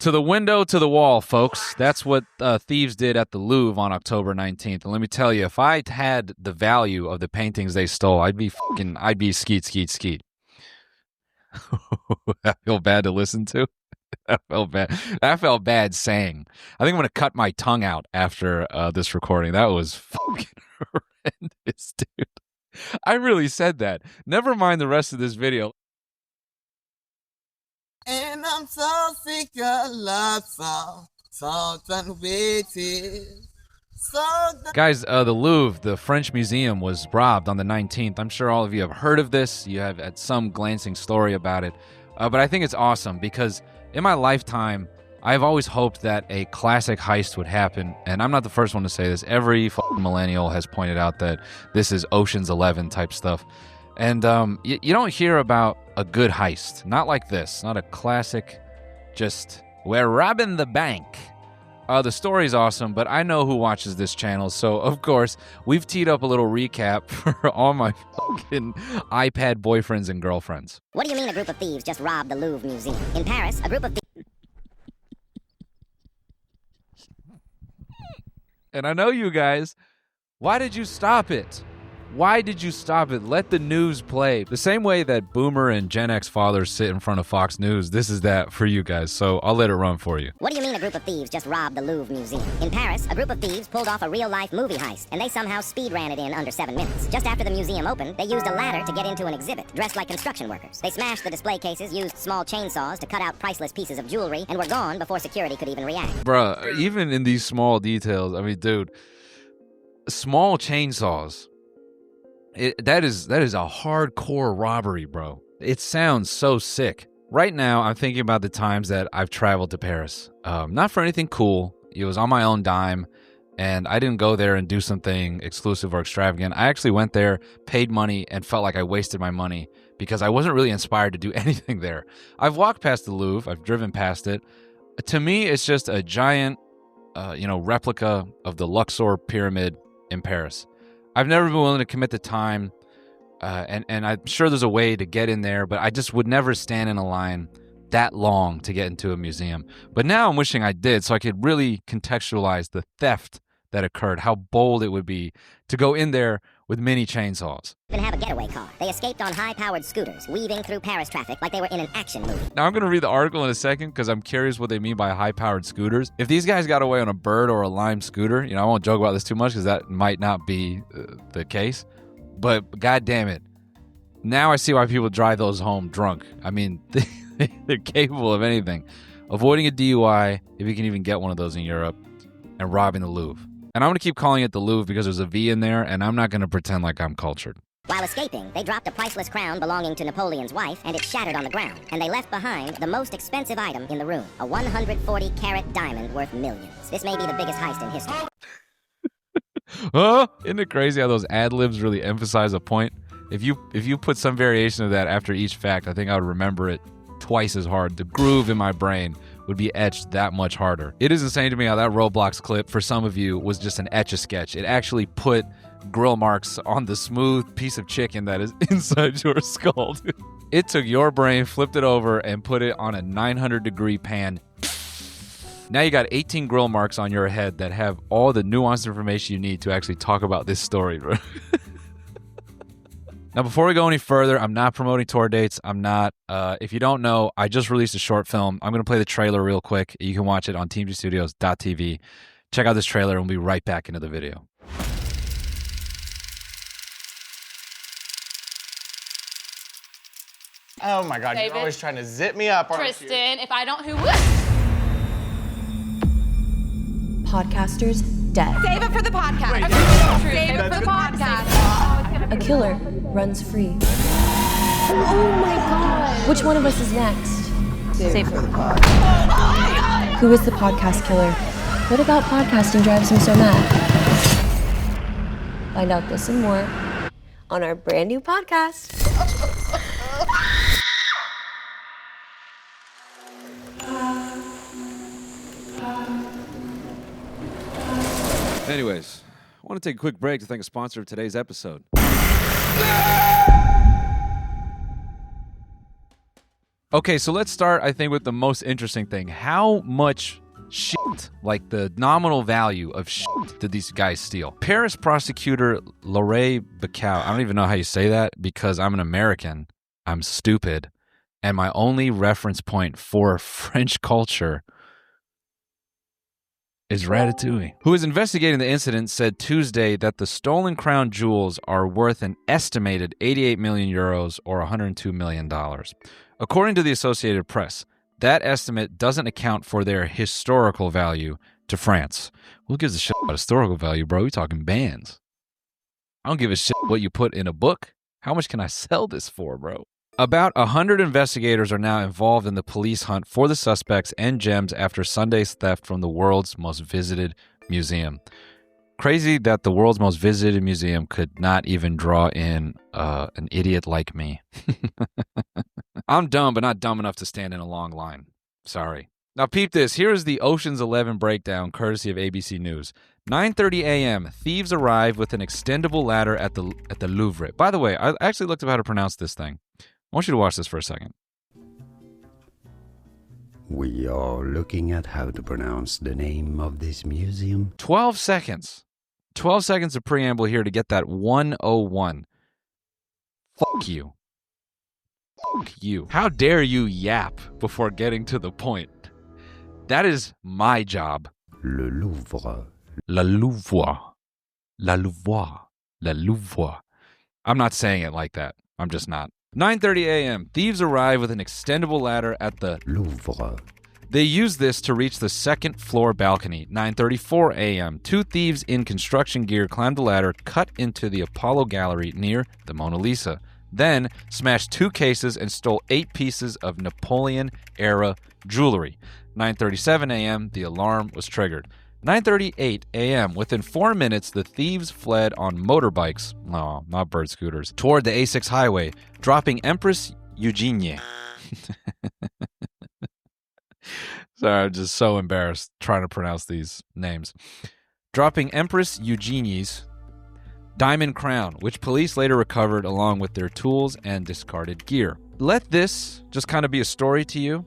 To the window, to the wall, folks. That's what thieves did at the Louvre on October 19th. And let me tell you, if I had the value of the paintings they stole, I'd be skeet. I feel bad to listen to. That felt bad saying. I think I'm going to cut my tongue out after this recording. That was fucking horrendous, dude. I really said that. Never mind the rest of this video. And I'm so sick of love song, salt and waiting. Guys, the Louvre, the French museum, was robbed on the 19th. I'm sure all of you have heard of this. You have had some glancing story about it. But I think it's awesome because in my lifetime, I've always hoped that a classic heist would happen. And I'm not the first one to say this. Every fucking millennial has pointed out that this is Ocean's 11 type stuff. And you don't hear about a good heist. Not like this. Not a classic, just, we're robbing the bank. The story's awesome, but I know who watches this channel, so of course, we've teed up a little recap for all my fucking iPad boyfriends and girlfriends. What do you mean a group of thieves just robbed the Louvre Museum? In Paris, a group of thieves... And I know you guys, why did you stop it? Why did you stop it? Let the news play. The same way that Boomer and Gen X fathers sit in front of Fox News, this is that for you guys, so I'll let it run for you. What do you mean a group of thieves just robbed the Louvre Museum? In Paris, a group of thieves pulled off a real-life movie heist, and they somehow speed ran it in under 7 minutes. Just after the museum opened, they used a ladder to get into an exhibit, dressed like construction workers. They smashed the display cases, used small chainsaws to cut out priceless pieces of jewelry, and were gone before security could even react. Bruh, even in these small details, I mean, dude, small chainsaws. That is a hardcore robbery, bro. It sounds so sick. Right now, I'm thinking about the times that I've traveled to Paris. Not for anything cool. It was on my own dime, and I didn't go there and do something exclusive or extravagant. I actually went there, paid money, and felt like I wasted my money because I wasn't really inspired to do anything there. I've walked past the Louvre. I've driven past it. To me, it's just a giant, replica of the Luxor Pyramid in Paris. I've never been willing to commit the time, and I'm sure there's a way to get in there, but I just would never stand in a line that long to get into a museum. But now I'm wishing I did so I could really contextualize the theft that occurred, how bold it would be to go in there with mini chainsaws. Even have a getaway car. They escaped on high-powered scooters, weaving through Paris traffic like they were in an action movie. Now I'm going to read the article in a second because I'm curious what they mean by high-powered scooters. If these guys got away on a Bird or a Lime scooter, I won't joke about this too much because that might not be the case. But god damn it, now I see why people drive those home drunk. I mean, they're capable of anything. Avoiding a DUI, if you can even get one of those in Europe, and robbing the Louvre. And I'm going to keep calling it the Louvre because there's a V in there, and I'm not going to pretend like I'm cultured. While escaping, they dropped a priceless crown belonging to Napoleon's wife, and it shattered on the ground. And they left behind the most expensive item in the room, a 140-carat diamond worth millions. This may be the biggest heist in history. Isn't it crazy how those ad-libs really emphasize a point? If you put some variation of that after each fact, I think I would remember it twice as hard. The groove in my brain would be etched that much harder. It is insane to me how that Roblox clip, for some of you, was just an etch-a-sketch. It actually put grill marks on the smooth piece of chicken that is inside your skull. It took your brain, flipped it over, and put it on a 900-degree pan. Now you got 18 grill marks on your head that have all the nuanced information you need to actually talk about this story, bro. Now, before we go any further, I'm not promoting tour dates. I'm not. If you don't know, I just released a short film. I'm going to play the trailer real quick. You can watch it on teamgstudios.tv. Check out this trailer, and we'll be right back into the video. Oh my God, David. you're always trying to zip me up, aren't Tristan, you? if I don't, who would? Podcasters dead. Save it for the podcast. Save it for the podcast. A killer runs free. Oh my God. Which one of us is next? Save it for the podcast. Who is the podcast killer? What about podcasting drives him so mad? Find out this and more on our brand new podcast. Anyways, I want to take a quick break to thank a sponsor of today's episode. Okay, so let's start, I think, with the most interesting thing. How much shit, like the nominal value of shit, did these guys steal? Paris prosecutor Laure Bacau, I don't even know how you say that because I'm an American. I'm stupid. And my only reference point for French culture is Ratatouille, who is investigating the incident, said Tuesday that the stolen crown jewels are worth an estimated 88 million euros or $102 million. According to the Associated Press, that estimate doesn't account for their historical value to France. Who gives a shit about historical value, bro? We're talking bands. I don't give a shit what you put in a book. How much can I sell this for, bro? About 100 investigators are now involved in the police hunt for the suspects and gems after Sunday's theft from the world's most visited museum. Crazy that the world's most visited museum could not even draw in an idiot like me. I'm dumb, but not dumb enough to stand in a long line. Sorry. Now peep this. Here is the Ocean's 11 breakdown, courtesy of ABC News. 9:30 a.m., thieves arrive with an extendable ladder at the Louvre. By the way, I actually looked up how to pronounce this thing. I want you to watch this for a second. We are looking at how to pronounce the name of this museum. 12 seconds. 12 seconds of preamble here to get that 101. Fuck you. Fuck you. How dare you yap before getting to the point? That is my job. Le Louvre. La Louvre. La Louvre. La Louvre. I'm not saying it like that. I'm just not. 9:30 a.m. Thieves arrive with an extendable ladder at the Louvre. They use this to reach the second floor balcony. 9:34 a.m. Two thieves in construction gear climbed the ladder, cut into the Apollo Gallery near the Mona Lisa. Then smashed 2 cases and stole 8 pieces of Napoleon-era jewelry. 9:37 a.m. The alarm was triggered. 9:38 a.m. Within 4 minutes, the thieves fled on motorbikes, no, not bird scooters, toward the A6 highway, dropping Empress Eugenie. Sorry, I'm just so embarrassed trying to pronounce these names. Dropping Empress Eugenie's diamond crown, which police later recovered along with their tools and discarded gear. Let this just kind of be a story to you.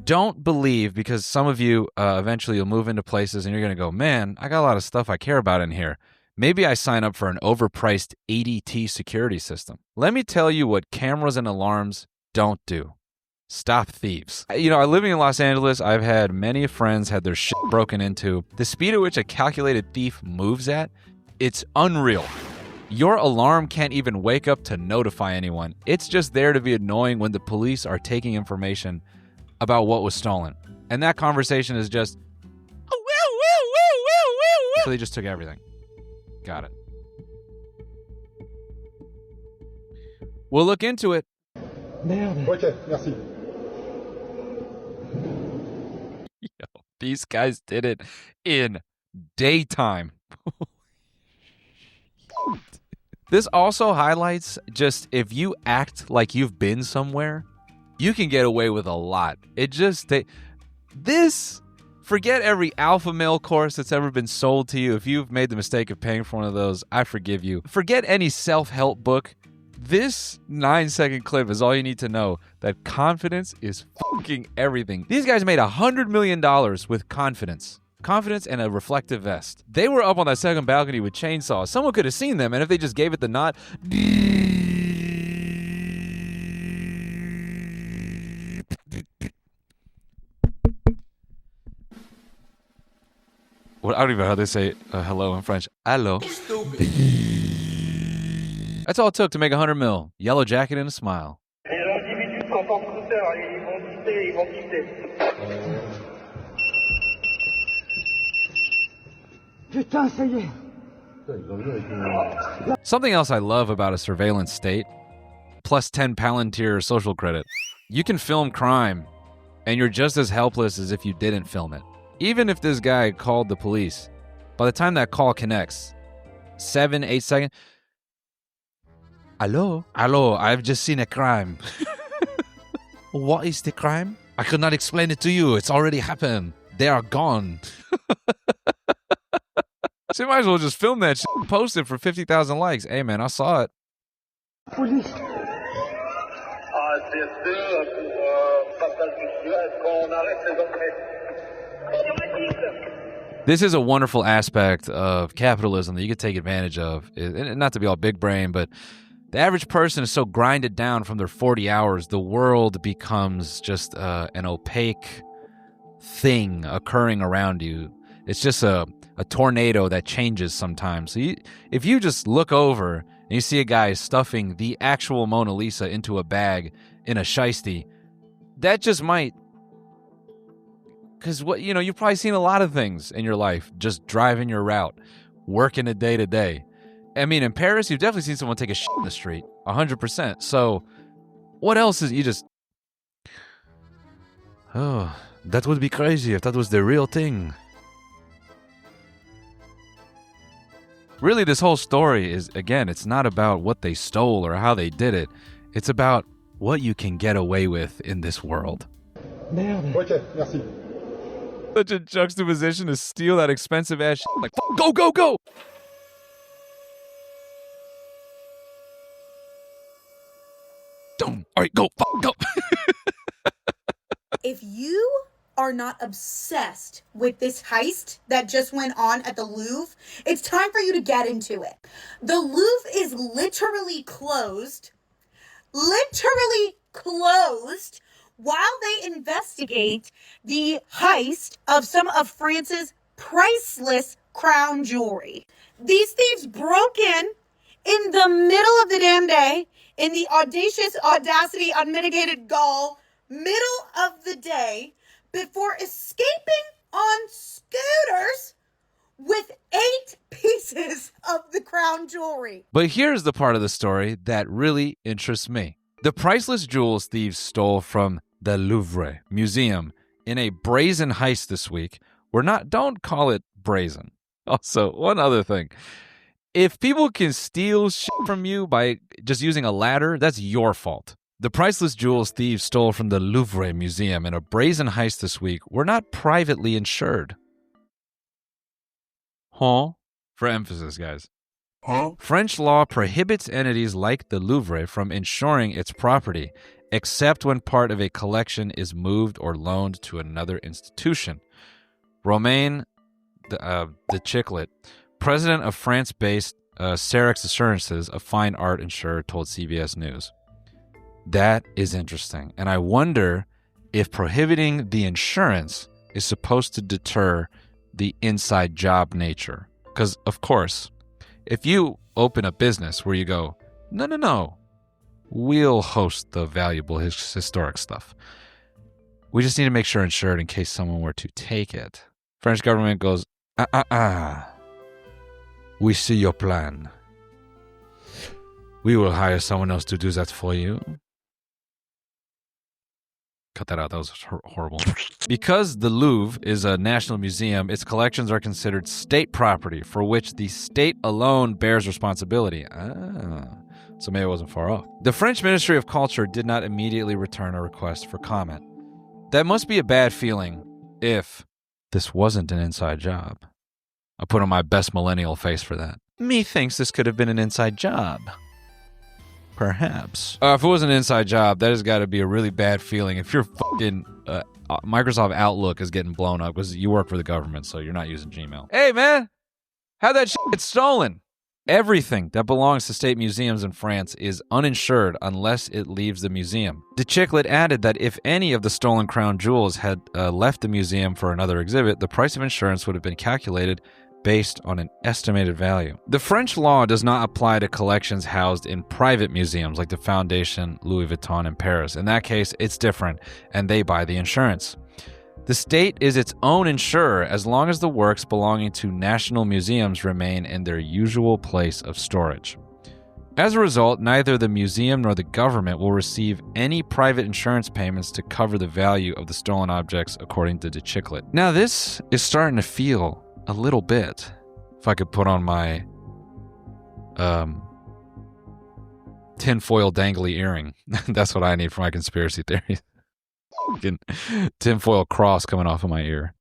Don't believe, because some of you eventually you'll move into places and you're going to go, man, I got a lot of stuff I care about in here. Maybe I sign up for an overpriced ADT security system. Let me tell you what cameras and alarms don't do. Stop thieves. Living in Los Angeles, I've had many friends had their shit broken into. The speed at which a calculated thief moves at, it's unreal. Your alarm can't even wake up to notify anyone. It's just there to be annoying when the police are taking information about what was stolen. And that conversation is just, so they just took everything. Got it. We'll look into it. Okay, merci. Yo, these guys did it in daytime. This also highlights just if you act like you've been somewhere, you can get away with a lot. Forget every alpha male course that's ever been sold to you. If you've made the mistake of paying for one of those, I forgive you. Forget any self-help book. This 9-second clip is all you need to know that confidence is fucking everything. These guys made $100 million with confidence. Confidence and a reflective vest. They were up on that second balcony with chainsaws. Someone could have seen them, and if they just gave it the nod... Well, I don't even know how they say hello in French. Allô. That's all it took to make 100 mil. Yellow jacket and a smile. Something else I love about a surveillance state, plus 10 Palantir social credit. You can film crime, and you're just as helpless as if you didn't film it. Even if this guy called the police, by the time that call connects, 7-8 seconds, Hello, I've just seen a crime. What is the crime? I could not explain it to you. It's already happened. They are gone. So you might as well just film that shit and post it for 50,000 likes. Hey, man, I saw it. Police. This is a wonderful aspect of capitalism that you could take advantage of. And not to be all big brain, but the average person is so grinded down from their 40 hours, the world becomes just an opaque thing occurring around you. It's just a tornado that changes sometimes. So if you just look over and you see a guy stuffing the actual Mona Lisa into a bag in a shiesty, that just might... Because you've probably seen a lot of things in your life, just driving your route, working a day to day. I mean, in Paris, you've definitely seen someone take a shit in the street, 100%. So, what else is you just? Oh, that would be crazy if that was the real thing. Really, this whole story is, again, it's not about what they stole or how they did it. It's about what you can get away with in this world. Merde. Ok, merci. Such a juxtaposition to steal that expensive ass shit. Like, go, go, go! Don't. All right, go, go. If you are not obsessed with this heist that just went on at the Louvre, it's time for you to get into it. The Louvre is literally closed while they investigate the heist of some of France's priceless crown jewelry. These thieves broke in the middle of the damn day, in the audacity, unmitigated gall, middle of the day, before escaping on scooters with 8 pieces of the crown jewelry. But here's the part of the story that really interests me. The priceless jewels thieves stole from the Louvre Museum in a brazen heist this week don't call it brazen. Also, one other thing. If people can steal shit from you by just using a ladder, that's your fault. The priceless jewels thieves stole from the Louvre Museum in a brazen heist this week were not privately insured. Huh? For emphasis, guys. Huh? French law prohibits entities like the Louvre from insuring its property, except when part of a collection is moved or loaned to another institution. Romain the Chiclet, president of France-based Cerex Assurances, a fine art insurer, told CBS News. That is interesting. And I wonder if prohibiting the insurance is supposed to deter the inside job nature. Because, of course, if you open a business where you go, no, we'll host the valuable historic stuff. We just need to make sure insured in case someone were to take it. French government goes, we see your plan. We will hire someone else to do that for you. Cut that out. That was horrible. Because the Louvre is a national museum, its collections are considered state property for which the state alone bears responsibility. So maybe it wasn't far off. The French Ministry of Culture did not immediately return a request for comment. That must be a bad feeling if this wasn't an inside job. I put on my best millennial face for that. Me thinks this could have been an inside job. Perhaps. If it was an inside job, that has got to be a really bad feeling. If your fucking Microsoft Outlook is getting blown up because you work for the government, so you're not using Gmail. Hey, man, how'd that shit get stolen? Everything that belongs to state museums in France is uninsured unless it leaves the museum. De Chiclet added that if any of the stolen crown jewels had left the museum for another exhibit, the price of insurance would have been calculated based on an estimated value. The French law does not apply to collections housed in private museums like the Foundation Louis Vuitton in Paris. In that case, it's different, and they buy the insurance. The state is its own insurer as long as the works belonging to national museums remain in their usual place of storage. As a result, neither the museum nor the government will receive any private insurance payments to cover the value of the stolen objects, according to De Chiclet. Now, this is starting to feel a little bit, if I could put on my tinfoil dangly earring. That's what I need for my conspiracy theories. Tinfoil cross coming off of my ear.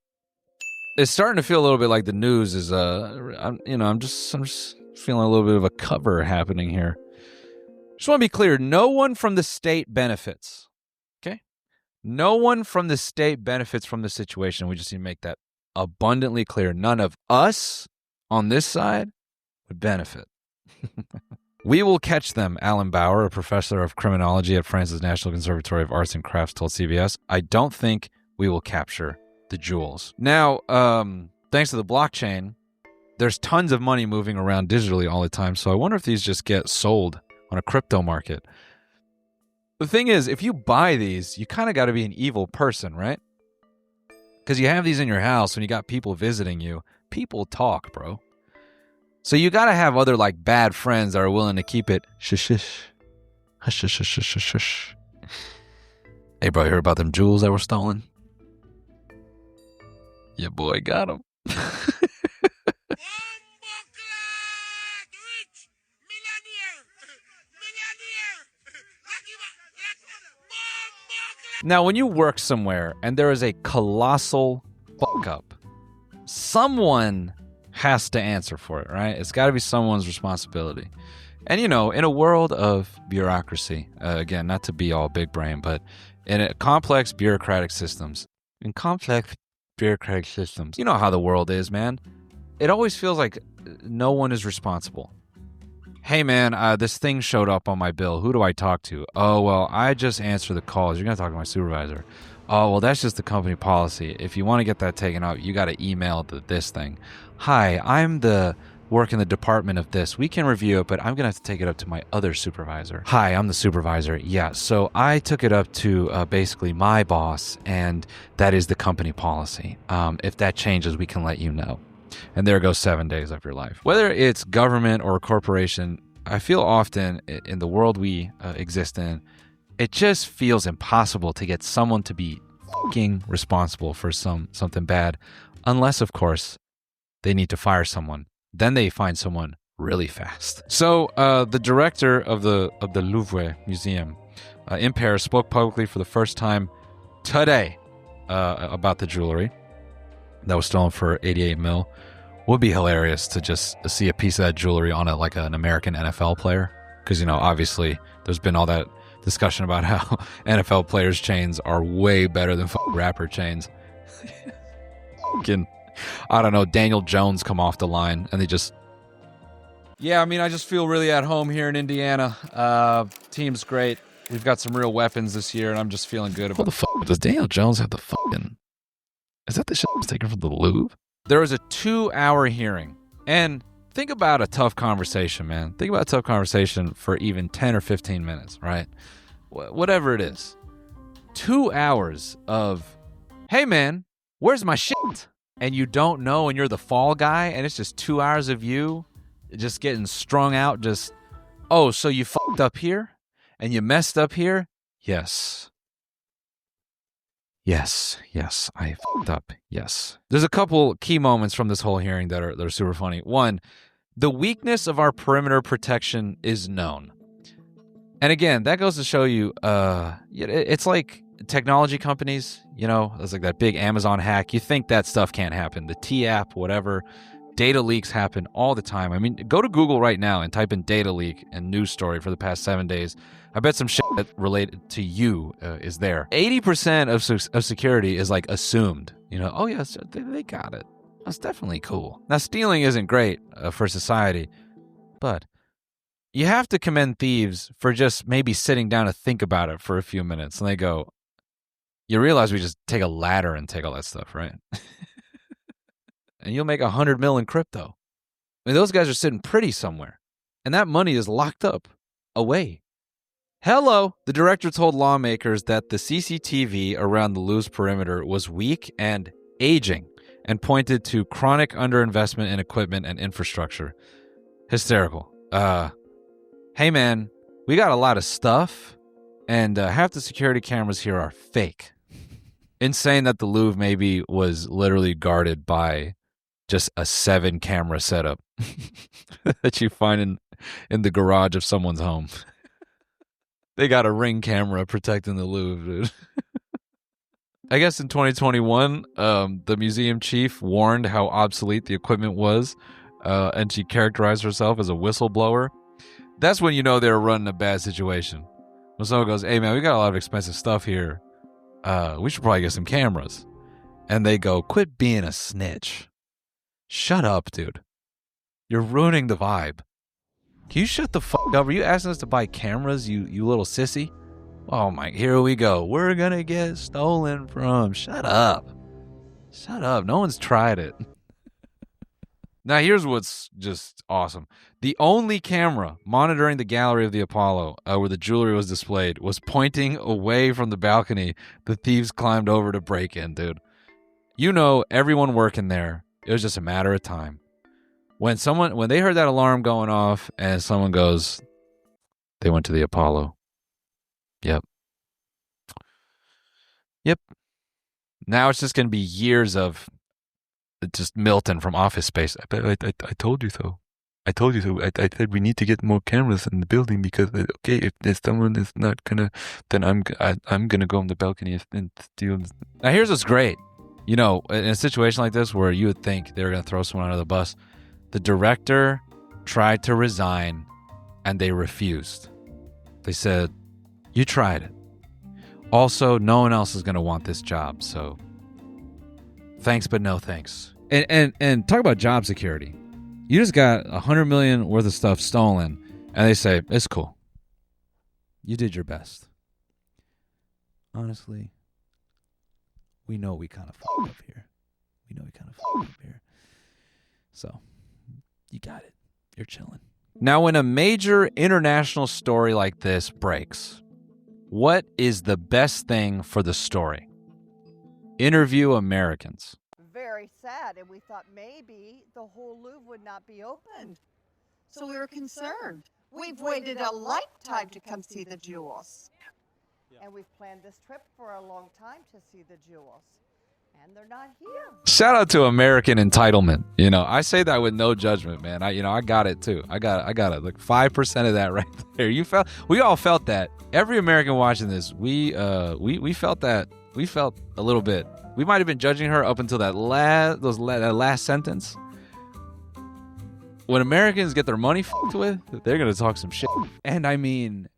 It's starting to feel a little bit like the news is I'm just feeling a little bit of a cover happening here. Just want to be clear, no one from the state benefits. Okay? No one from the state benefits from the situation. We just need to make that abundantly clear. None of us on this side would benefit. We will catch them, Alan Bauer, a professor of criminology at France's National Conservatory of Arts and Crafts, told CBS. I don't think we will capture the jewels. Now, thanks to the blockchain, there's tons of money moving around digitally all the time, so I wonder if these just get sold on a crypto market. The thing is, if you buy these, you kind of got to be an evil person, right? Because you have these in your house when you got people visiting you. People talk, bro. So you got to have other like bad friends that are willing to keep it shush. Hey, bro, you heard about them jewels that were stolen? Your boy got them. Now, when you work somewhere and there is a colossal fuck up, someone has to answer for it, right? It's got to be someone's responsibility. And, in a world of bureaucracy, again, not to be all big brain, but in a complex bureaucratic systems, you know how the world is, man. It always feels like no one is responsible. Hey, man, this thing showed up on my bill. Who do I talk to? Oh, well, I just answer the calls. You're going to talk to my supervisor. Oh, well, that's just the company policy. If you want to get that taken out, you got to email this thing. Hi, I'm the work in the department of this. We can review it, but I'm going to have to take it up to my other supervisor. Hi, I'm the supervisor. Yeah, so I took it up to basically my boss, and that is the company policy. If that changes, we can let you know. And there goes 7 days of your life. Whether it's government or a corporation, I feel often in the world we exist in, it just feels impossible to get someone to be fucking responsible for something bad, unless, of course, they need to fire someone. Then they find someone really fast. So the director of the Louvre Museum in Paris spoke publicly for the first time today about the jewelry that was stolen for 88 mil. Would be hilarious to just see a piece of that jewelry on an American NFL player. Because, obviously there's been all that discussion about how NFL players' chains are way better than rapper chains. I don't know, Daniel Jones come off the line and they just... Yeah, I just feel really at home here in Indiana. Team's great. We've got some real weapons this year and I'm just feeling good about... What the fuck? Does Daniel Jones have the fucking... Is that the shit that was taken from the Louvre? There was a 2-hour hearing. And think about a tough conversation, man. Think about a tough conversation for even 10 or 15 minutes, right? Whatever it is. 2 hours of, hey, man, where's my shit? And you don't know and you're the fall guy and it's just 2 hours of you just getting strung out. Just, oh, so you fucked up here? And you messed up here? Yes. Yes, I fucked up. Yes. There's a couple key moments from this whole hearing that are super funny. One, the weakness of our perimeter protection is known. And again, that goes to show you, it's like technology companies, it's like that big Amazon hack. You think that stuff can't happen. The T-app, whatever, data leaks happen all the time. Go to Google right now and type in data leak and news story for the past 7 days. I bet some shit that related to you is there. 80% of security is like assumed. Oh yes, they got it. That's definitely cool. Now, stealing isn't great for society, but you have to commend thieves for just maybe sitting down to think about it for a few minutes. And they go, you realize we just take a ladder and take all that stuff, right? And you'll make 100 mil in crypto. Those guys are sitting pretty somewhere. And that money is locked up away. Hello. The director told lawmakers that the CCTV around the Louvre's perimeter was weak and aging and pointed to chronic underinvestment in equipment and infrastructure. Hysterical. Hey man, we got a lot of stuff and half the security cameras here are fake. Insane that the Louvre maybe was literally guarded by just a 7-camera setup that you find in the garage of someone's home. They got a Ring camera protecting the Louvre, dude. I guess in 2021, the museum chief warned how obsolete the equipment was, and she characterized herself as a whistleblower. That's when you know they're running a bad situation. When someone goes, hey man, we got a lot of expensive stuff here. We should probably get some cameras. and they go, "Quit being a snitch. Shut up, dude. You're ruining the vibe. Can you shut the fuck up? Are you asking us to buy cameras, you little sissy? Oh my, here we go. We're gonna get stolen from. Shut up. Shut up. No one's tried it." Now, here's what's just awesome. The only camera monitoring the gallery of the Apollo, where the jewelry was displayed, was pointing away from the balcony the thieves climbed over to break in, dude. You know, everyone working there, it was just a matter of time. When they heard that alarm going off and someone goes, they went to the Apollo. Yep. Now it's just going to be years of just Milton from Office Space. I told you so. I told you so. I said we need to get more cameras in the building because, okay, if there's someone that's not gonna, then I'm gonna go on the balcony and steal. Now here's what's great. You know, in a situation like this where you would think they were gonna throw someone under the bus, the director tried to resign and they refused. They said, "You tried it. Also, no one else is gonna want this job, so thanks, but no thanks." And talk about job security. You just got $100 million worth of stuff stolen, and they say, "It's cool. You did your best. Honestly, we know we kind of fucked up here. So, you got it. You're chilling." Now, when a major international story like this breaks, what is the best thing for the story? Interview Americans. Very sad, and we thought maybe the whole Louvre would not be open. So we were concerned. We've waited a lifetime to come see the jewels. And we've planned this trip for a long time to see the jewels. And they're not here. Shout out to American entitlement. You know, I say that with no judgment, man. I got it too. I got it. Like 5% of that right there. We all felt that. Every American watching this, we felt that. We felt a little bit. We might have been judging her up until that last sentence. When Americans get their money fucked with, they're going to talk some shit. And I mean,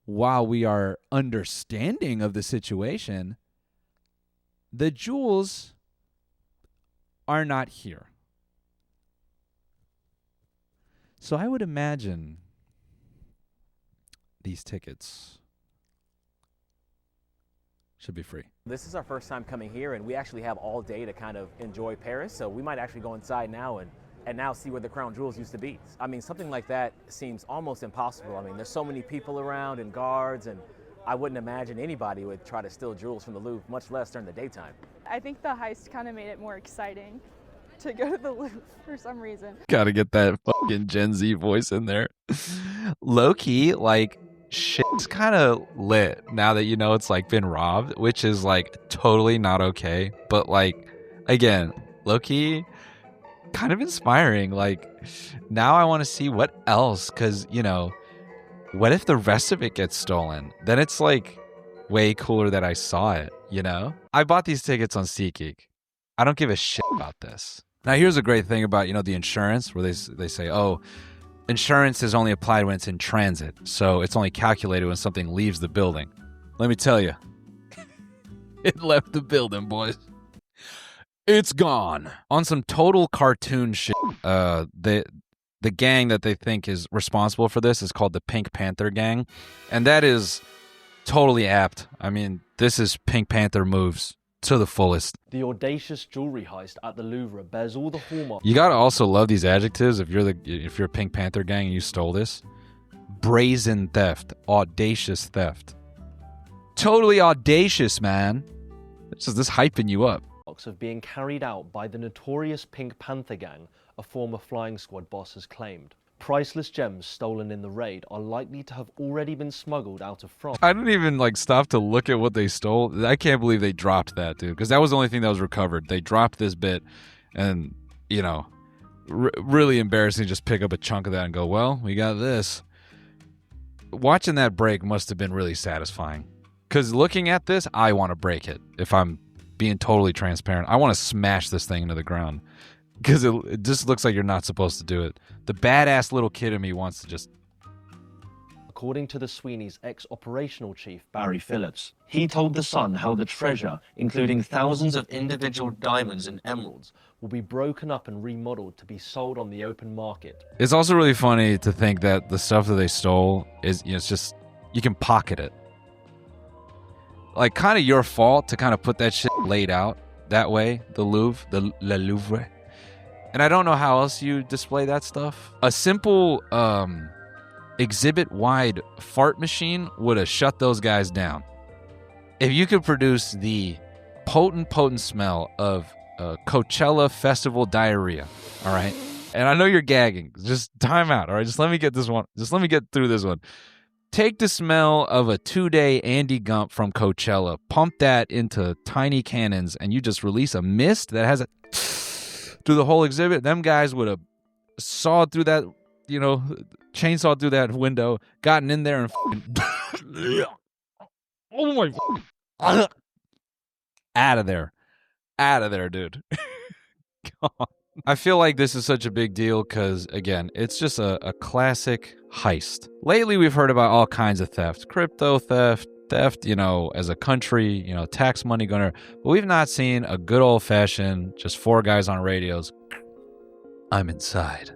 while we are understanding of the situation, the jewels are not here. So I would imagine these tickets should be free. This is our first time coming here, and we actually have all day to kind of enjoy Paris, so we might actually go inside now and now see where the crown jewels used to be. I mean, something like that seems almost impossible. I mean, there's so many people around and guards, and I wouldn't imagine anybody would try to steal jewels from the Louvre, much less during the daytime. I think the heist kind of made it more exciting to go to the Louvre for some reason. Gotta get that fucking Gen Z voice in there. Low-key, like, shit's kind of lit now that you know it's like been robbed, which is like totally not okay. But like, again, low-key, kind of inspiring. Like, now I want to see what else, because, you know, what if the rest of it gets stolen? Then it's like way cooler that I saw it, you know? I bought these tickets on SeatGeek. I don't give a shit about this. Now, here's a great thing about, you know, the insurance, where they say, oh, insurance is only applied when it's in transit, so it's only calculated when something leaves the building. Let me tell you, it left the building, boys. It's gone. On some total cartoon shit, the gang that they think is responsible for this is called the Pink Panther Gang, and that is totally apt. I mean, this is Pink Panther moves to the fullest. The audacious jewelry heist at the Louvre bears all the hallmarks. You gotta also love these adjectives if you're a Pink Panther gang and you stole this. Brazen theft, audacious theft. Totally audacious, man. It's just this hyping you up. Of being carried out by the notorious Pink Panther Gang, a former flying squad boss has claimed. Priceless gems stolen in the raid are likely to have already been smuggled out of France. I didn't even stop to look at what they stole. I can't believe they dropped that, dude, because that was the only thing that was recovered. They dropped this bit, and, you know, really embarrassing to just pick up a chunk of that and go, well, we got this. Watching that break must have been really satisfying, because looking at this, I want to break it. If I'm being totally transparent, I want to smash this thing into the ground, because it just looks like you're not supposed to do it. The badass little kid in me wants to just... according to the Sweeney's ex-operational chief, Barry Phillips. He told The Sun how the treasure, including thousands of individual diamonds and emeralds, will be broken up and remodeled to be sold on the open market. It's also really funny to think that the stuff that they stole is, it's just, you can pocket it. Like, kind of your fault to kind of put that shit laid out that way, the Louvre, the Louvre. And I don't know how else you display that stuff. A simple exhibit-wide fart machine would have shut those guys down. If you could produce the potent smell of Coachella Festival diarrhea, all right? And I know you're gagging. Just time out, all right? Just let me get this one. Just let me get through this one. Take the smell of a 2-day Andy Gump from Coachella, pump that into tiny cannons, and you just release a mist that has a through the whole exhibit. Them guys would have sawed through that, chainsawed through that window, gotten in there and oh my, out of there, dude. God. I feel like this is such a big deal because, again, it's just a classic heist. Lately, we've heard about all kinds of theft, crypto theft, as a country, tax money gunner. But we've not seen a good old-fashioned, just 4 guys on radios. I'm inside.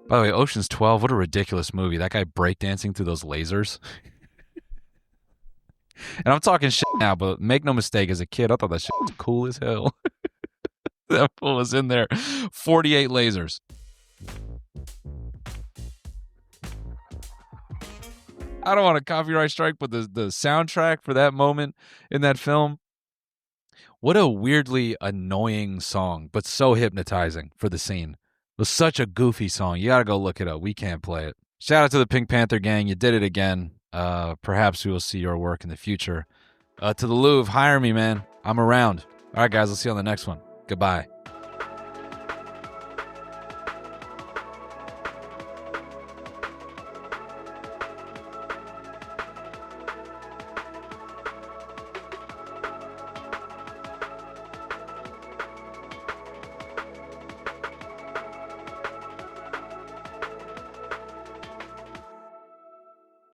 By the way, Ocean's 12, what a ridiculous movie. That guy breakdancing through those lasers. And I'm talking shit now, but make no mistake, as a kid, I thought that shit was cool as hell. That fool was in there. 48 lasers. I don't want a copyright strike, but the soundtrack for that moment in that film, what a weirdly annoying song, but so hypnotizing for the scene. It was such a goofy song. You gotta go look it up. We can't play it. Shout out to the Pink Panther gang. You did it again. Perhaps we will see your work in the future. To the Louvre, hire me, man. I'm around. All right, guys, let's see you on the next one. Goodbye.